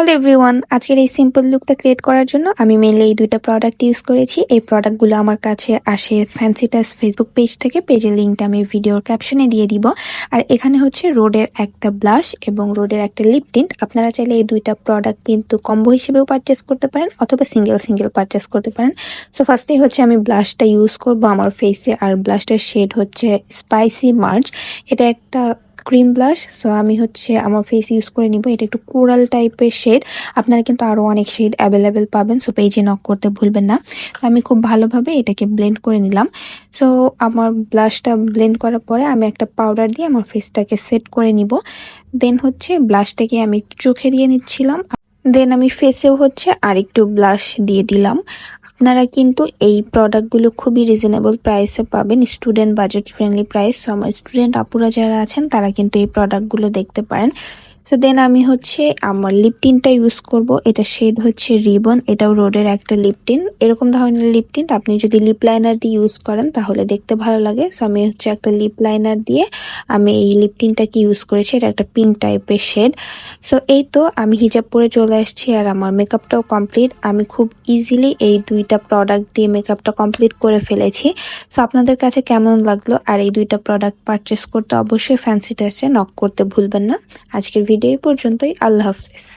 Hello everyone, আজকের এই simple লুকটা ক্রিয়েট করার জন্য আমি মেইনলি এই দুইটা প্রোডাক্ট ইউজ করেছি। এই প্রোডাক্টগুলো আমার কাছে আসে ফ্যান্সি টাচ ফেসবুক পেজ থেকে। পেজের লিঙ্কটা আমি ভিডিওর ক্যাপশনে দিয়ে দিব। আর এখানে হচ্ছে রোডের একটা ব্লাশ এবং রোডের একটা লিপ টিন্ট। আপনারা চাইলে এই দুইটা প্রোডাক্ট কিন্তু কম্বো হিসেবেও পারচেস করতে পারেন অথবা সিঙ্গেল সিঙ্গেল পারচেস করতে পারেন। সো ফার্স্টেই হচ্ছে আমি ব্লাশটা ইউজ করব আমার ফেসে। আর ব্লাশটার শেড হচ্ছে স্পাইসি মার্চ। এটা একটা ক্রিম ব্লাশ। সো আমি হচ্ছে আমার ফেস ইউজ করে নিব। এটা একটু কোরাল টাইপের শেড। আপনারা কিন্তু আরো অনেক শেড অ্যাভেলেবেল পাবেন। সো পেজে নক করতে ভুলবেন না। তো আমি খুব ভালোভাবে এটাকে ব্লেন্ড করে নিলাম। সো আমার ব্লাশটা ব্লেন্ড করার পরে আমি একটা পাউডার দিয়ে আমার ফেসটাকে সেট করে নিব। দেন হচ্ছে ব্লাশটাকে আমি চোখে দিয়ে নিচ্ছিলাম। দেন আমি ফেসেও হচ্ছে আরেকটু ব্লাশ দিয়ে দিলাম। আপনারা কিন্তু এই প্রোডাক্টগুলো খুবই রিজনেবল প্রাইসে পাবেন, student budget friendly price. So আমার স্টুডেন্ট আপুরা যারা আছেন তারা কিন্তু এই প্রোডাক্টগুলো দেখতে পারেন। সো দেন আমি হচ্ছে আমার লিপ টিনটা ইউজ করব। এটা শেড হচ্ছে রিবন। এটাও রোডের একটা লিপ টিন। এরকম ধরনের লিপ টিন আপনি যদি লিপ লাইনার দিয়ে ইউজ করেন তাহলে দেখতে ভালো লাগে। সো আমি হচ্ছে একটা লিপ লাইনার দিয়ে আমি এই লিপ টিনটাকে ইউজ করেছি। এটা একটা পিঙ্ক টাইপের শেড। সো এই তো আমি হিজাব পরে চলে আসছি আর আমার মেকআপটাও কমপ্লিট। আমি খুব ইজিলি এই দুইটা প্রোডাক্ট দিয়ে মেকআপটা কমপ্লিট করে ফেলেছি। সো আপনাদের কাছে কেমন লাগলো? আর এই দুইটা প্রোডাক্ট পারচেস করতে অবশ্যই ফ্যান্সি টাচে নক করতে ভুলবেন না। আজকের ভিডিও এই পর্যন্তই। আল্লাহ হাফেজ।